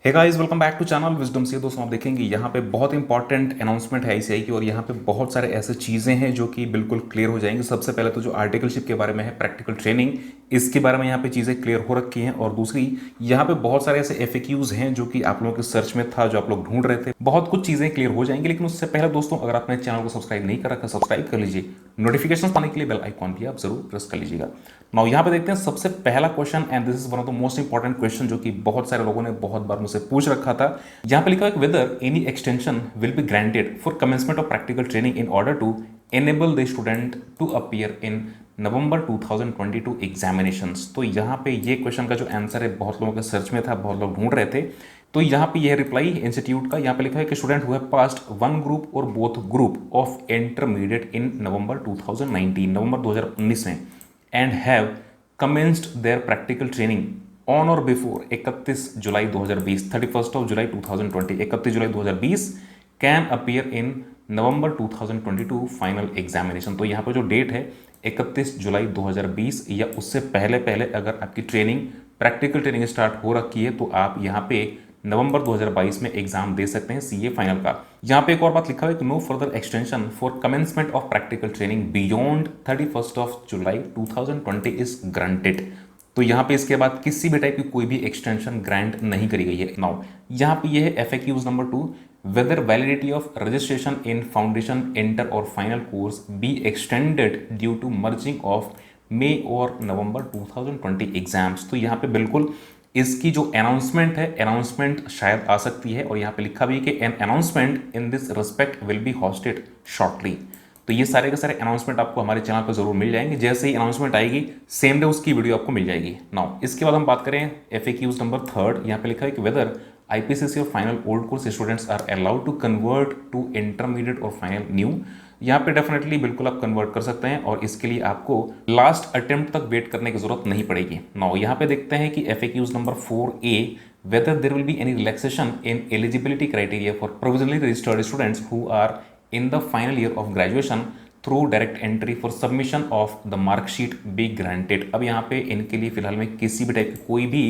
Hey guys, welcome back to channel Wisdom से। दोस्तों आप देखेंगे यहाँ पे बहुत इंपॉर्टेंट अनाउंसमेंट है आईसीएआई की, और यहाँ पे बहुत सारे ऐसे चीज़ें हैं जो कि बिल्कुल क्लियर हो जाएंगी। सबसे पहले तो जो आर्टिकलशिप के बारे में है, प्रैक्टिकल ट्रेनिंग, इसके बारे में यहाँ पे चीज़ें क्लियर हो रखी हैं। और दूसरी, यहाँ पे बहुत सारे ऐसे एफएक्यूज हैं जो कि आप लोगों के सर्च में था, जो आप लोग ढूंढ रहे थे। बहुत कुछ चीज़ें क्लियर हो जाएंगी, लेकिन उससे पहले दोस्तों, अगर आपने चैनल को सब्सक्राइब नहीं कर रखा, सब्सक्राइब कर लीजिए। नोटिफिकेशन पाने के लिए बेल आइकॉन भी आप जरूर प्रेस कर लीजिएगा। नाउ यहाँ पे देखते हैं सबसे पहला question, and this is one of the most important question जो कि बहुत सारे लोगों ने बहुत बार मुझसे पूछ रखा था। यहाँ पे लिखा है whether any extension will be granted for commencement of practical training in order to enable the student to appear in November 2022 examinations. तो यहाँ पे ये क्वेश्चन का जो आंसर है, बहुत लोगों के सर्च में था, बहुत लोग ढूंढ रहे थे। तो यहाँ पे यह रिप्लाई इंस्टीट्यूट का, यहाँ पे लिखा है कि student who have passed one group और both group of intermediate in November 2019, नवंबर 2019 में, and have commenced their practical training on और before 31 July 2020, 31st of July 2020, 31 July 2020, can appear in November 2022 final examination. तो यहाँ पर जो date है 31 July 2020 या उससे पहले पहले अगर आपकी ट्रेनिंग, प्रैक्टिकल ट्रेनिंग स्टार्ट हो रखी है, तो आप यहाँ पे नवंबर 2022 में एग्जाम दे सकते हैं सीए फाइनल का। यहाँ पे एक और बात लिखा हुआ है कि no further extension for commencement of practical training beyond 31st of July 2020 is granted. तो यहाँ पे इसके बाद किसी भी टाइप की कोई भी एक्सटेंशन ग्रांट नहीं करी गई है। नाउ यहाँ पे ये है FAQs number 2, whether validity of registration in foundation, inter or final course be extended due to merging of May और नवंबर 2020 एग्जाम्स। तो यहाँ पे बिल्कुल इसकी जो अनाउंसमेंट है, अनाउंसमेंट शायद आ सकती है, और यहाँ पे लिखा भी है कि an announcement in this respect will be hosted shortly. तो ये सारे के सारे अनाउंसमेंट आपको हमारे चैनल पर जरूर मिल जाएंगे। जैसे ही अनाउंसमेंट आएगी, सेम डे उसकी वीडियो आपको मिल जाएगी। नाउ इसके बाद हम बात करें एफएक्यूज नंबर 3, यहाँ पे लिखा है कि वेदर आईपीसीसी और final old course students are allowed to convert to intermediate और फाइनल न्यू। यहाँ पे डेफिनेटली बिल्कुल आप कन्वर्ट कर सकते हैं, और इसके लिए आपको लास्ट अटेम्प्ट तक वेट करने की जरूरत नहीं पड़ेगी। नाउ यहाँ पे देखते हैं कि FAQs number 4A, whether there will be any relaxation in eligibility criteria for provisionally registered students who are in the final year of graduation through direct entry for submission of the mark sheet be granted। अब यहाँ पे इनके लिए फिलहाल में किसी भी type की कोई भी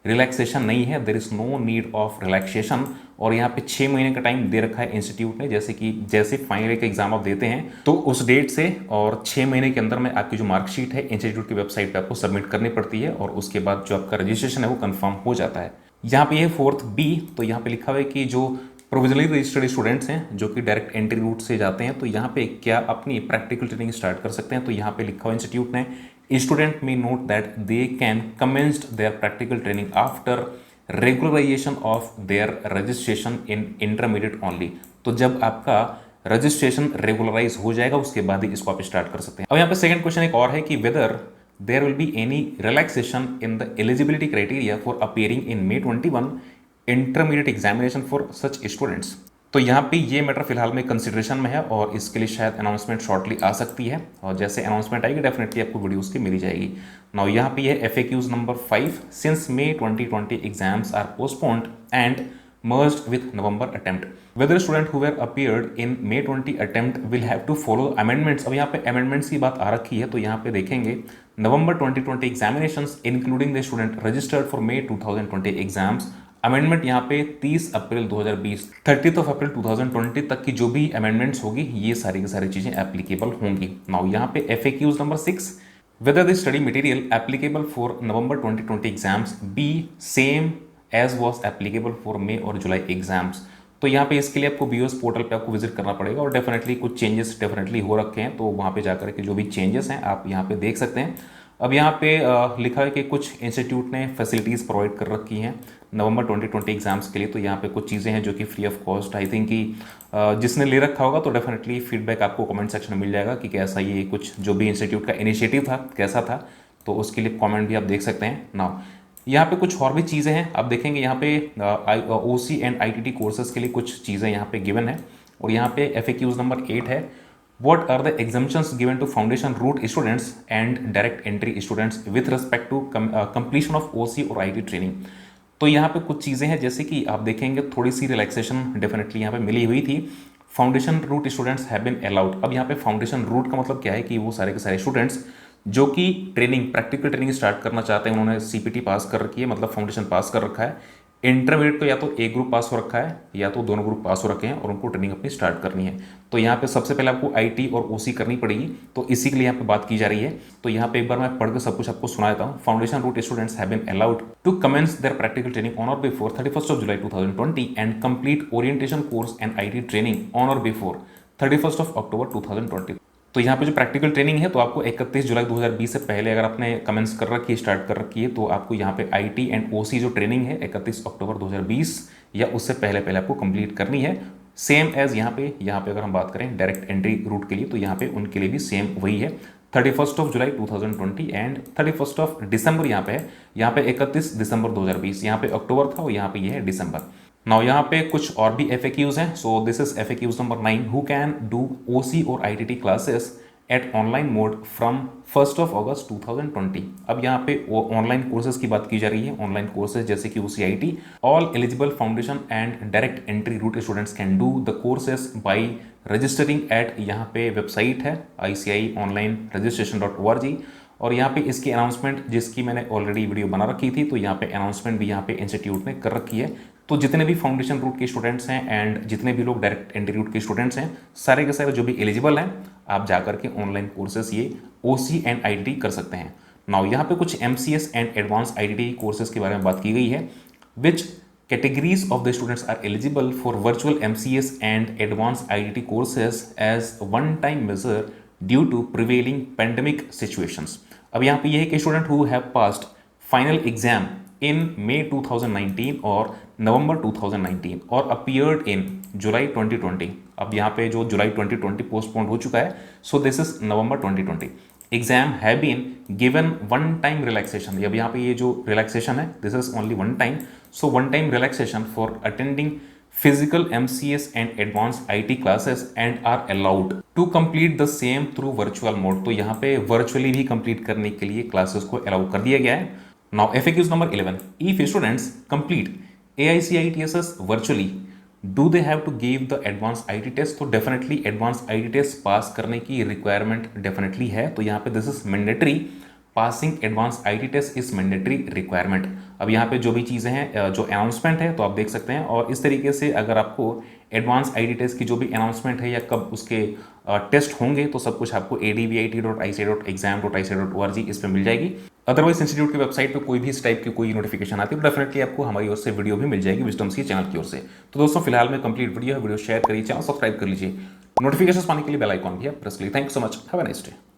रिलैक्सेशन नहीं है, there is no need of relaxation. और यहाँ पे 6 महीने का टाइम दे रखा है इंस्टीट्यूट ने, जैसे फाइनल ईयर का एग्जाम आप देते हैं तो उस डेट से और 6 महीने के अंदर में आपकी जो मार्कशीट है इंस्टीट्यूट की वेबसाइट पे आपको सबमिट करनी पड़ती है, और उसके बाद जो आपका रजिस्ट्रेशन है वो कंफर्म हो जाता है। यहाँ पे ये 4th B, तो यहाँ पे लिखा हुआ है कि जो प्रोविजनली रजिस्टर्ड स्टूडेंट्स हैं जो कि डायरेक्ट एंट्री रूट से जाते हैं, तो यहाँ पे क्या अपनी प्रैक्टिकल ट्रेनिंग स्टार्ट कर सकते हैं। तो यहाँ पे लिखा हुआ इंस्टीट्यूट ने, student may note that they can commenced their practical training after regularisation of their registration in intermediate only. तो जब आपका रजिस्ट्रेशन रेगुलराइज हो जाएगा उसके बाद ही इसको आप स्टार्ट कर सकते हैं। अब यहाँ पे सेकंड क्वेश्चन एक और है कि whether there will be any relaxation in the eligibility criteria for appearing in May 21 intermediate examination for such students. तो यहाँ पे ये मैटर फिलहाल में कंसिडरेशन में है, और इसके लिए शायद अनाउंसमेंट शॉर्टली आ सकती है, और जैसे अनाउंसमेंट आएगी डेफिनेटली आपको वीडियो उसकी मिल जाएगी। नाउ यहाँ पे ये FAQs number 5, since May 2020 exams are postponed and merged with November attempt, whether student who were appeared in May 20 attempt will have to follow amendments। अब यहाँ पे amendments की बात आ रखी है, तो यहाँ पे देखेंगे November 2020 examinations including the student registered for May 2020 exams। Amendment यहाँ पे 30 अप्रैल 2020, 30th ऑफ अप्रैल 2020 तक की जो भी अमेंडमेंट्स होगी, ये सारी की सारी चीजें एप्लीकेबल होंगी। नाउ यहाँ पे FAQs number 6, whether the study material applicable for November 2020 exams be same as was applicable for May और जुलाई एग्जाम्स। तो यहाँ पे इसके लिए आपको बीओएस पोर्टल पे आपको विजिट करना पड़ेगा, और डेफिनेटली कुछ चेंजेस डेफिनेटली हो रखे हैं, तो वहाँ पे जाकर के जो भी चेंजेस हैं आप यहाँ पे देख सकते हैं। अब यहाँ पे लिखा है कि कुछ इंस्टीट्यूट ने फैसिलिटीज़ प्रोवाइड कर रखी हैं नवंबर 2020 एग्जाम्स के लिए। तो यहाँ पे कुछ चीज़ें हैं जो कि free of cost, I think कि जिसने ले रखा होगा तो डेफिनेटली फीडबैक आपको कमेंट सेक्शन में मिल जाएगा कि कैसा ये कुछ जो भी इंस्टीट्यूट का इनिशिएटिव था कैसा था, तो उसके लिए कॉमेंट भी आप देख सकते हैं। नाउ यहाँ पे कुछ और भी चीज़ें हैं, आप देखेंगे यहाँ पे ओसी एंड आईटीटी कोर्सेज के लिए कुछ चीज़ें यहाँ पे गिवन है, और यहाँ पे एफएक्यूज नंबर 8 है, what are the exemptions given to foundation route students and direct entry students with respect to completion of OC और आईटी ट्रेनिंग। तो यहाँ पे कुछ चीज़ें हैं, जैसे कि आप देखेंगे थोड़ी सी रिलैक्सेशन डेफिनेटली यहाँ पे मिली हुई थी। Foundation route students have been allowed. अब यहाँ पे फाउंडेशन रूट का मतलब क्या है कि वो सारे के सारे स्टूडेंट्स जो कि ट्रेनिंग, प्रैक्टिकल ट्रेनिंग स्टार्ट करना चाहते हैं, उन्होंने सीपीटी पास कर रखी है, मतलब फाउंडेशन पास कर रखा है, इंटरमीडिएट को या तो एक ग्रुप पास हो रखा है या तो दोनों ग्रुप पास हो रखे हैं और उनको ट्रेनिंग अपनी स्टार्ट करनी है। तो यहाँ पे सबसे पहले आपको आईटी और ओसी करनी पड़ेगी, तो इसी के लिए यहाँ पे बात की जा रही है। तो यहाँ पे एक बार मैं पढ़ के सब कुछ आपको सुना देता हूँ। Foundation route students have been allowed to commence their practical training on और before 31st July 2020 and complete orientation course and IT training on और बिफोर 31st अक्टूबर 2020। तो यहाँ पे जो प्रैक्टिकल ट्रेनिंग है तो आपको 31 जुलाई 2020 से पहले अगर आपने कमेंस कर रखी है, स्टार्ट कर रखी है, तो आपको यहाँ पे आईटी एंड ओसी जो ट्रेनिंग है 31 अक्टूबर 2020 या उससे पहले पहले आपको कंप्लीट करनी है। सेम एज यहाँ पे अगर हम बात करें डायरेक्ट एंट्री रूट के लिए, तो यहाँ पे उनके लिए भी सेम वही है 31 जुलाई 2020 एंड 31 दिसंबर यहाँ पे है। यहाँ पे 31 दिसंबर 2020, यहाँ पे अक्टूबर था और यहाँ पे ये है दिसंबर। नाउ यहाँ पे कुछ और भी FAQs हैं। So this is FAQs number 9। Who can do OC और ITT classes at online mode from 1 August 2020। अब यहाँ पे ऑनलाइन कोर्सेज की बात की जा रही है। ऑनलाइन कोर्सेज जैसे कि OC/IT, all eligible foundation and direct entry route students can do the courses by registering at, यहाँ पे वेबसाइट है ICIonlineregistration.org। और यहाँ पे इसकी अनाउंसमेंट जिसकी मैंने ऑलरेडी वीडियो बना रखी थी, तो यहाँ पे अनाउंसमेंट भी यहाँ पे इंस्टीट्यूट ने कर रखी है। तो जितने भी फाउंडेशन रूट के स्टूडेंट्स हैं एंड जितने भी लोग डायरेक्ट एंट्री रूट के स्टूडेंट्स हैं, सारे के सारे जो भी एलिजिबल हैं, आप जाकर के ऑनलाइन कोर्सेस ये OC एंड ITT कर सकते हैं। नाउ यहाँ पे कुछ MCS and advance ITT courses के बारे में बात की गई है। Which categories of the students are eligible for virtual MCS and advance ITT courses as one time measure due to prevailing pandemic situations. अब यहाँ पे ये है कि student who have passed final exam in May 2019 और नवंबर 2019 और appeared in जुलाई 2020। अब यहाँ पे जो जुलाई 2020 पोस्टपोन हो चुका है, so this is November 2020। Exam have been given one time relaxation. अब यहाँ पे ये जो रिलैक्सेशन है this is only one time, so one time relaxation for attending physical MCS and advance IT classes and are allowed to complete the same through virtual mode. तो यहाँ पे virtually भी कंप्लीट करने के लिए क्लासेस को allow कर दिया गया है। Now FAQs number 11. If students complete AICITSS virtually, do they have to give the advanced IT test? तो definitely advanced IT test पास करने की requirement definitely है। तो यहाँ पे this is mandatory, passing advanced IT test is mandatory requirement। अब यहाँ पे जो भी चीज़ें हैं, जो अनाउंसमेंट है तो आप देख सकते हैं। और इस तरीके से अगर आपको एडवांस IT टेस्ट की जो भी अनाउंसमेंट है या कब उसके टेस्ट होंगे, तो सब कुछ आपको advit.ici.exam.ici.org इस पर मिल जाएगी। अदरवाइज इंस्टीट्यूट की वेबसाइट पे कोई भी इस टाइप की कोई नोटिफिकेशन आती है तो डेफिनेटली आपको हमारी ओर से वीडियो भी मिल जाएगी विजडम्स की चैनल की ओर से। तो दोस्तों फिलहाल में कंप्लीट वीडियो है, वीडियो शेयर करिए, चैनल सब्सक्राइब कर लीजिए, नोटिफिकेशन पाने के लिए बेल आइकॉन भी है प्रेस करिए। Thank you so much, have a nice day.